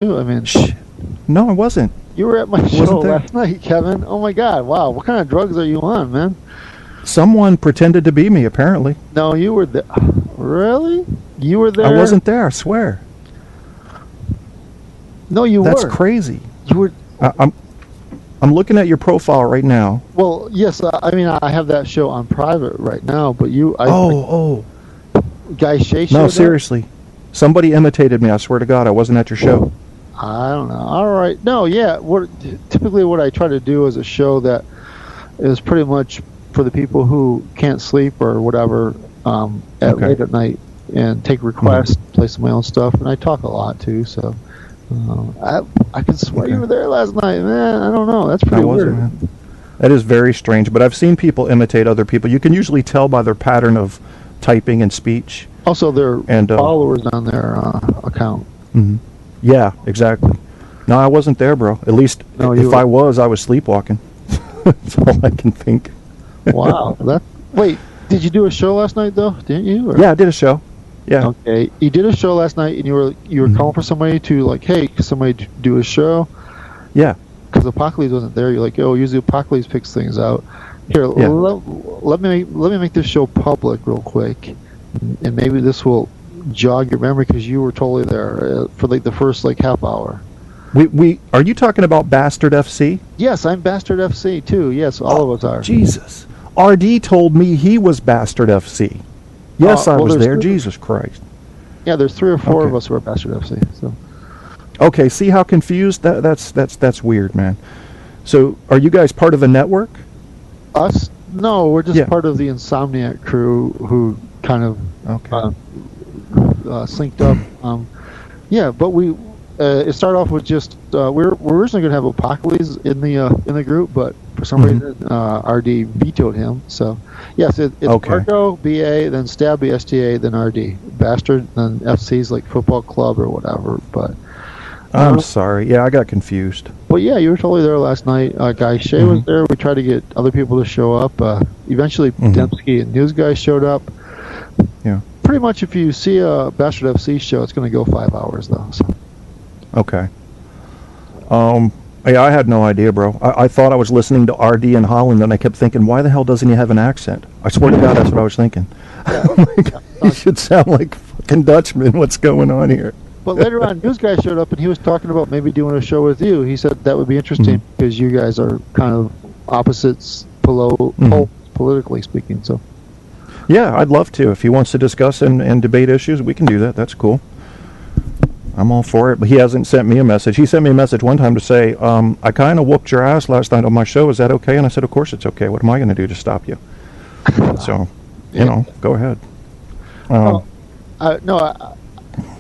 I mean, Shh. No, I wasn't. you were at my I show wasn't there. last night, Kevin. Oh my God! Wow, what kind of drugs are you on, man? Someone pretended to be me, apparently. No, you were there. Really? You were I there? wasn't there, I swear. No, you That's were. crazy. You were. I'm looking at your profile right now. Well, yes. I mean, I have that show on private right now, but Oh, Guy Shay showed no, up? seriously. Somebody imitated me, I swear to God. I wasn't at your show. I don't know. All right. No, yeah. Typically what I try to do is a show that is pretty much for the people who can't sleep or whatever late at night, and take requests, play some of my own stuff, and I talk a lot too. So I could swear you were there last night, man. I don't know. That's pretty I wasn't, weird. man. That is very strange, but I've seen people imitate other people. You can usually tell by their pattern of typing and speech. Also, there And, followers on their account. Yeah, exactly. No, I wasn't there, bro. At least No, if I was sleepwalking. That's all I can think. Wow. Wait, did you do a show last night though? Didn't you? Or? Yeah, I did a show. Yeah. Okay, you did a show last night, and you were calling for somebody to like, hey, could somebody do a show? Yeah. Because Apocalypse wasn't there. You're like, oh, usually Apocalypse picks things out. Here, Yeah. let me make this show public real quick, and maybe this will jog your memory because you were totally there for like the first like half hour. We are you talking about Bastard FC? Yes, I'm Bastard FC too. Yes, all of us are. Jesus. RD told me he was Bastard FC. Yes, I well, was there's there. three- Jesus Christ. Yeah, there's 3 or 4 Okay. of us who are Bastard FC. So Okay, see how confused that's weird, man. So, are you guys part of a network? us? No, we're just Yeah. part of the Insomniac crew who kind of Okay. synced up. Yeah, but it started off with just we're originally going to have Apocalypse in the group, but for some reason RD vetoed him. So yes, it's Okay. Marco, BA, then Stabby, STA, then RD, Bastard, then FC's like football club or whatever. But I'm sorry. Yeah, I got confused. yeah, you were totally there last night. Guy Shay was there. We tried to get other people to show up. Eventually, Dembski and News Guy showed up. Yeah. Pretty much, if you see a Bastard FC show, it's going to go 5 hours though. So. Okay. Yeah, I had no idea, bro. I thought I was listening to RD in Holland, and I kept thinking, why the hell doesn't he have an accent? I swear to God, that's what I was thinking. He should sound like fucking Dutchman. What's going on here? But later on, News Guy showed up, and he was talking about maybe doing a show with you. He said that would be interesting because you guys are kind of opposites politically speaking. So. Yeah, I'd love to. If he wants to discuss and debate issues, we can do that. That's cool. I'm all for it, but he hasn't sent me a message. He sent me a message one time to say, I kind of whooped your ass last night on my show. Is that okay? And I said, of course it's okay. What am I going to do to stop you? So, you know, go ahead.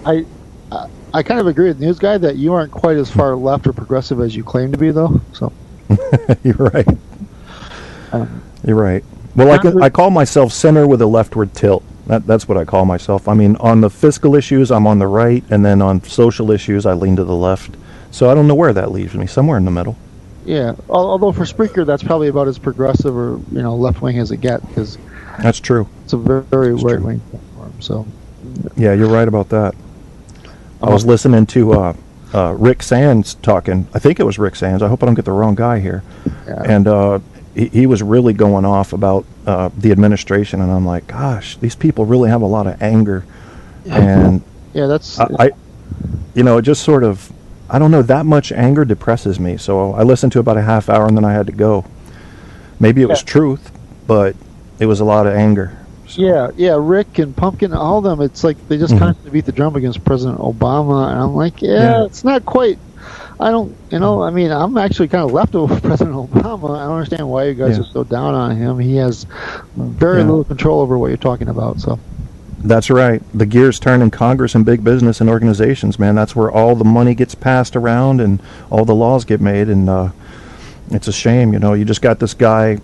I kind of agree with News Guy that you aren't quite as far left or progressive as you claim to be, though. So. You're right. You're right. Well, I call myself center with a leftward tilt. That's what I call myself. I mean, on the fiscal issues, I'm on the right, and then on social issues, I lean to the left. So I don't know where that leaves me. Somewhere in the middle. Yeah. Although for Spreaker, that's probably about as progressive or left wing as it gets, because that's true. It's a very right wing platform. So. Yeah, you're right about that. I was listening to Rick Sands talking. I think it was Rick Sands. I hope I don't get the wrong guy here. Yeah. And he was really going off about the administration, and I'm like, gosh, these people really have a lot of anger. And yeah, that's it just sort of, I don't know, that much anger depresses me. So I listened to about a half hour, and then I had to go. Maybe it was truth, but it was a lot of anger. So. Yeah, Rick and Pumpkin, all of them, it's like they just constantly beat the drum against President Obama, and I'm like, it's not quite. I don't, I mean, I'm actually kind of left over President Obama. I don't understand why you guys are so down on him. He has very little control over what you're talking about. So. That's right. The gears turn in Congress and big business and organizations, man. That's where all the money gets passed around and all the laws get made, and it's a shame, You just got this guy,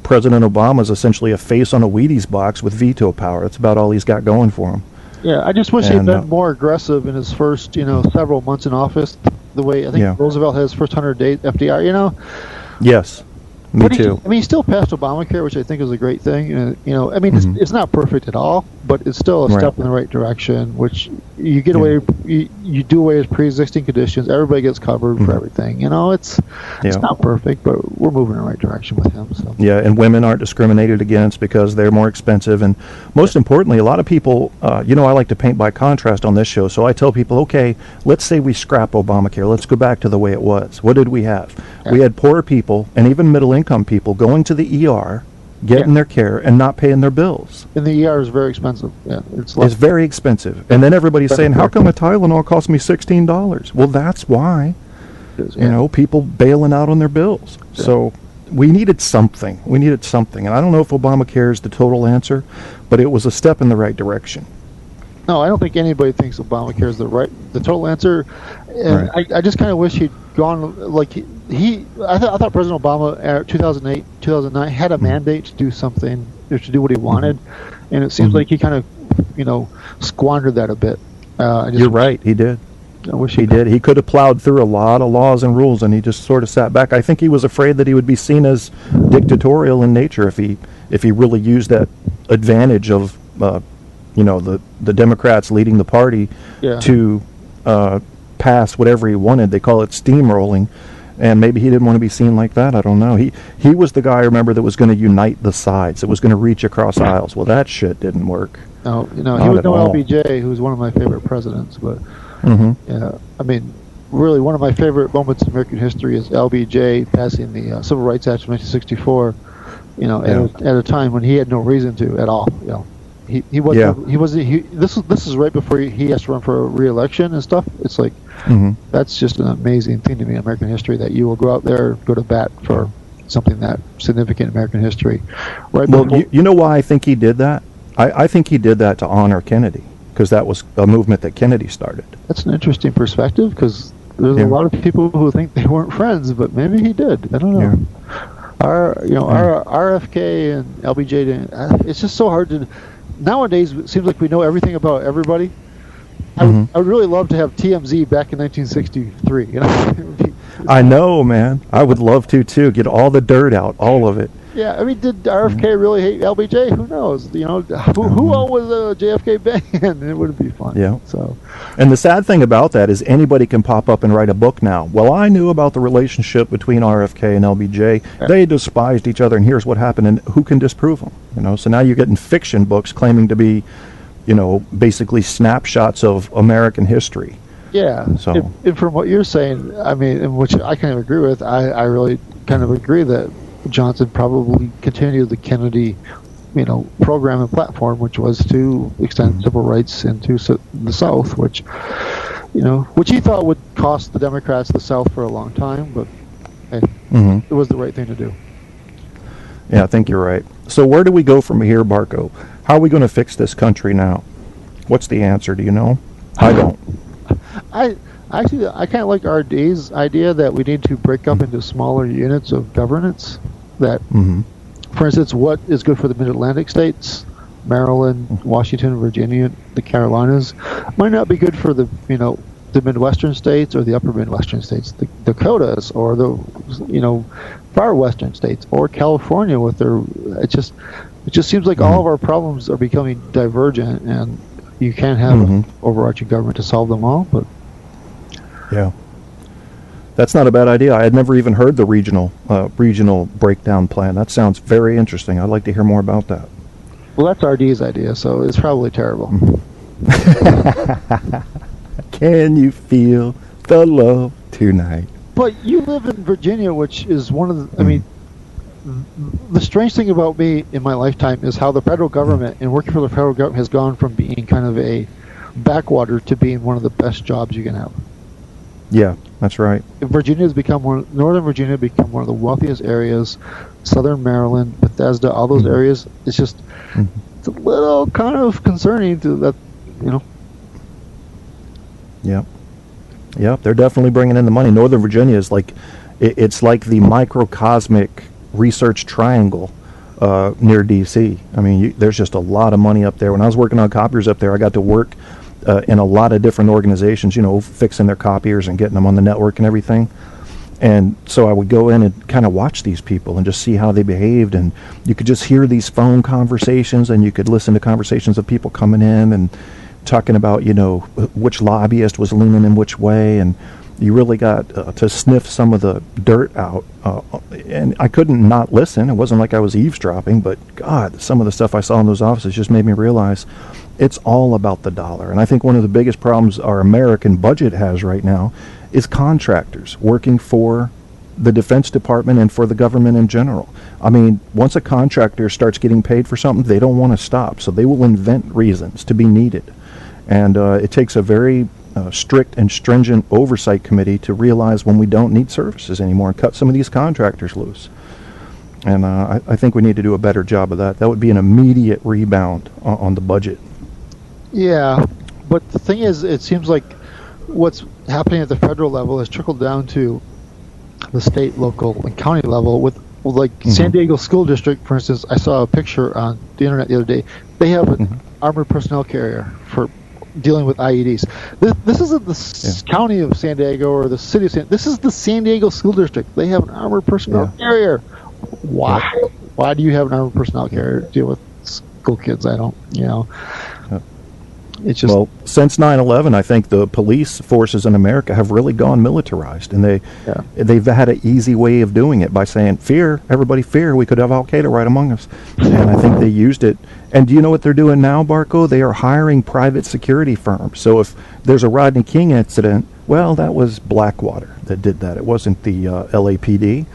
President Obama's essentially a face on a Wheaties box with veto power. That's about all he's got going for him. Yeah, I just wish he'd been more aggressive in his first, several months in office. The way I think Roosevelt had his first 100 days FDR, Yes, me too. I mean, he still passed Obamacare, which I think is a great thing. I mean, it's not perfect at all, but it's still a step in the right direction. Which you get away, you do away with pre-existing conditions. Everybody gets covered for everything. You know, it's not perfect, but we're moving in the right direction with him. So. Yeah, and women aren't discriminated against because they're more expensive, and most importantly, a lot of people, you know, I like to paint by contrast on this show. So I tell people, okay, let's say we scrap Obamacare. Let's go back to the way it was. What did we have? Yeah. We had poor people and even middle-income people going to the ER, getting their care and not paying their bills. And the ER is very expensive. Yeah, it's very expensive. And then everybody's saying, how come a Tylenol cost me $16? Well, that's why. You know, people bailing out on their bills. Yeah. So we needed something. And I don't know if Obamacare is the total answer, but it was a step in the right direction. No, I don't think anybody thinks Obamacare is the total answer. And I just kind of wish he'd gone like I thought President Obama 2008, 2009 had a mandate to do something, to do what he wanted, and it seems like he kind of, you know, squandered that a bit. You're right, he did. I wish he did. He could have plowed through a lot of laws and rules, and he just sort of sat back. I think he was afraid that he would be seen as dictatorial in nature if he really used that advantage of you know, the Democrats leading the party to pass whatever he wanted. They call it steamrolling, and maybe he didn't want to be seen like that. I don't know. He was the guy, I remember, that was going to unite the sides. It was going to reach across aisles. Well, that shit didn't work. No, you know, he was no LBJ, who's one of my favorite presidents. But yeah, I mean, really, one of my favorite moments in American history is LBJ passing the Civil Rights Act of 1964. You know, at a time when he had no reason to at all. You know. He wasn't. This is right before he has to run for re-election and stuff. It's like that's just an amazing thing to me in American history, that you will go out there, go to bat for something that significant in American history. Right. Well, you know why I think he did that? I think he did that to honor Kennedy, because that was a movement that Kennedy started. That's an interesting perspective, because there's a lot of people who think they weren't friends, but maybe he did. I don't know. Yeah. Our RFK and LBJ. It's just so hard to. Nowadays, it seems like we know everything about everybody. I would really love to have TMZ back in 1963. You know? I know, man. I would love to, too. Get all the dirt out, all of it. Yeah, I mean, did RFK really hate LBJ? Who knows? You know, who all was a JFK band? It wouldn't be fun. Yeah. So, and the sad thing about that is anybody can pop up and write a book now. Well, I knew about the relationship between RFK and LBJ. Yeah. They despised each other, and here's what happened. And who can disprove them? You know. So now you're getting fiction books claiming to be, you know, basically snapshots of American history. Yeah. So, and from what you're saying, I mean, which I kind of agree with. I really kind of agree that Johnson probably continued the Kennedy, you know, program and platform, which was to extend civil rights into the South, which he thought would cost the Democrats the South for a long time, but hey, it was the right thing to do. Yeah, I think you're right. So where do we go from here, Barco? How are we going to fix this country now? What's the answer? Do you know? I don't. I kind of like RD's idea that we need to break up into smaller units of governance. That, for instance, what is good for the Mid-Atlantic states, Maryland, Washington, Virginia, the Carolinas, might not be good for the Midwestern states or the Upper Midwestern states, the Dakotas, or the far Western states, or California with their. It just seems like all of our problems are becoming divergent, and you can't have an overarching government to solve them all. But yeah, that's not a bad idea. I had never even heard the regional breakdown plan. That sounds very interesting. I'd like to hear more about that. Well, that's RD's idea, so it's probably terrible. Can you feel the love tonight? But you live in Virginia, which is one of the. I mean, the strange thing about me in my lifetime is how the federal government and working for the federal government has gone from being kind of a backwater to being one of the best jobs you can have. Yeah, that's right. Northern Virginia has become one of the wealthiest areas. Southern Maryland, Bethesda, all those areas. It's just it's a little kind of concerning to that, Yep, they're definitely bringing in the money. Northern Virginia is like, it's like the microcosmic research triangle near D.C. I mean, there's just a lot of money up there. When I was working on copiers up there, I got to work in a lot of different organizations, fixing their copiers and getting them on the network and everything. And so I would go in and kind of watch these people and just see how they behaved. And you could just hear these phone conversations, and you could listen to conversations of people coming in and talking about, which lobbyist was leaning in which way. And you really got to sniff some of the dirt out. And I couldn't not listen. It wasn't like I was eavesdropping, but God, some of the stuff I saw in those offices just made me realize it's all about the dollar. And I think one of the biggest problems our American budget has right now is contractors working for the Defense Department and for the government in general. I mean, once a contractor starts getting paid for something, they don't want to stop, so they will invent reasons to be needed. And it takes a very strict and stringent oversight committee to realize when we don't need services anymore and cut some of these contractors loose. And I think we need to do a better job of that. That would be an immediate rebound on the budget. Yeah, but the thing is, it seems like what's happening at the federal level has trickled down to the state, local, and county level. With like San Diego School District, for instance, I saw a picture on the internet the other day. They have an armored personnel carrier for dealing with IEDs. This isn't the county of San Diego or the city of this is the San Diego School District. They have an armored personnel carrier. Why? Why do you have an armored personnel carrier to deal with school kids? I don't, It's just, well, since 9/11, I think the police forces in America have really gone militarized, and they've had an easy way of doing it by saying, fear, everybody fear, we could have Al-Qaeda right among us. And I think they used it. And do you know what they're doing now, Barco? They are hiring private security firms. So if there's a Rodney King incident, well, that was Blackwater that did that. It wasn't the LAPD.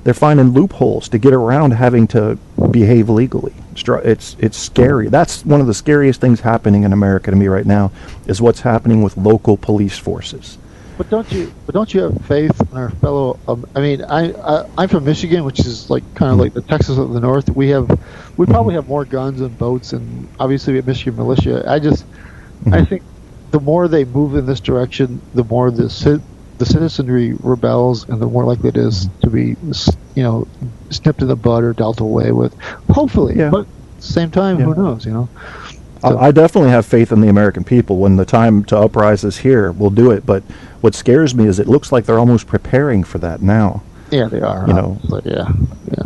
They're finding loopholes to get around having to behave legally. It's scary. That's one of the scariest things happening in America to me right now, is what's happening with local police forces. But don't you have faith in our fellow? I'm from Michigan, which is like kind of like the Texas of the North. We probably have more guns and boats, and obviously we have Michigan militia. I think the more they move in this direction, the more the citizenry rebels, and the more likely it is to be, snipped in the bud or dealt away with. Hopefully, but at the same time, who knows? So. I definitely have faith in the American people. When the time to uprise is here, we'll do it. But what scares me is it looks like they're almost preparing for that now. Yeah, they are.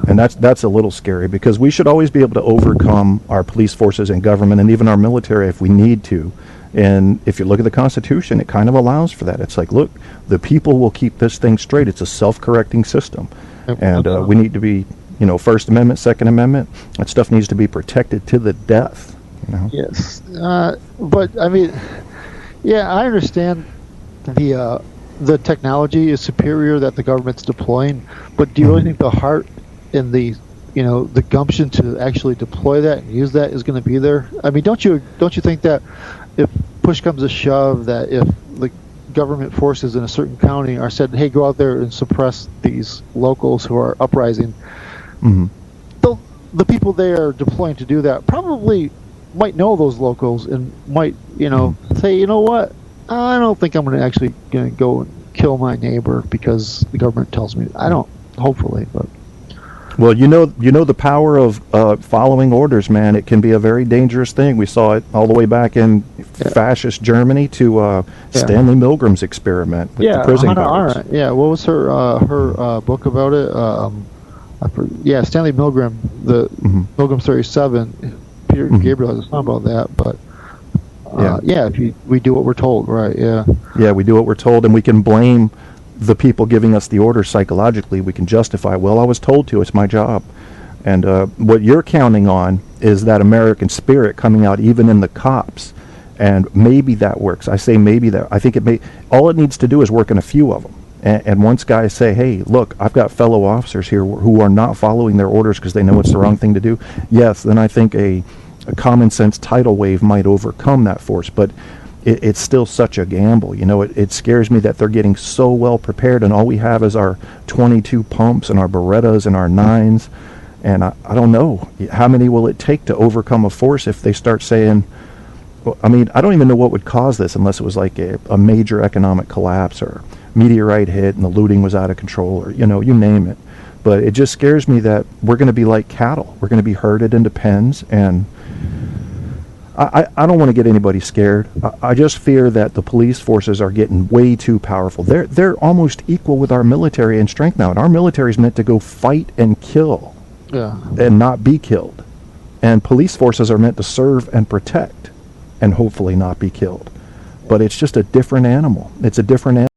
And that's a little scary, because we should always be able to overcome our police forces and government and even our military if we need to. And if you look at the Constitution, it kind of allows for that. It's like, look, the people will keep this thing straight. It's a self-correcting system. And we need to be, First Amendment, Second Amendment, that stuff needs to be protected to the death. Yes. But, I understand the technology is superior that the government's deploying, but do you really think the heart and the gumption to actually deploy that and use that is going to be there? I mean, don't you think that if push comes to shove, that if the government forces in a certain county are said, hey, go out there and suppress these locals who are uprising, the people they are deploying to do that probably might know those locals and might, say, you know what, I don't think I'm actually going to go and kill my neighbor because the government tells me. I don't, hopefully, but. Well, the power of following orders, man. It can be a very dangerous thing. We saw it all the way back in fascist Germany to Stanley Milgram's experiment with the prison guards. Yeah, what was her book about it? Stanley Milgram, the Milgram 37. Peter Gabriel has a song about that, but we do what we're told, right? Yeah, we do what we're told, and we can blame the people giving us the orders psychologically. We can justify, well, I was told to, it's my job. And what you're counting on is that American spirit coming out even in the cops. And maybe that works. I say maybe that. I think all it needs to do is work in a few of them. And once guys say, hey, look, I've got fellow officers here who are not following their orders because they know it's the wrong thing to do. Yes, then I think a common sense tidal wave might overcome that force. But it's still such a gamble. It scares me that they're getting so well prepared, and all we have is our 22 pumps and our Berettas and our 9s. And I don't know, how many will it take to overcome a force if they start saying, I don't even know what would cause this unless it was like a major economic collapse or meteorite hit and the looting was out of control, or, you name it. But it just scares me that we're going to be like cattle. We're going to be herded into pens, and I don't want to get anybody scared. I just fear that the police forces are getting way too powerful. They're almost equal with our military in strength now, and our military is meant to go fight and kill, and not be killed. And police forces are meant to serve and protect, and hopefully not be killed. But it's just a different animal. It's a different animal.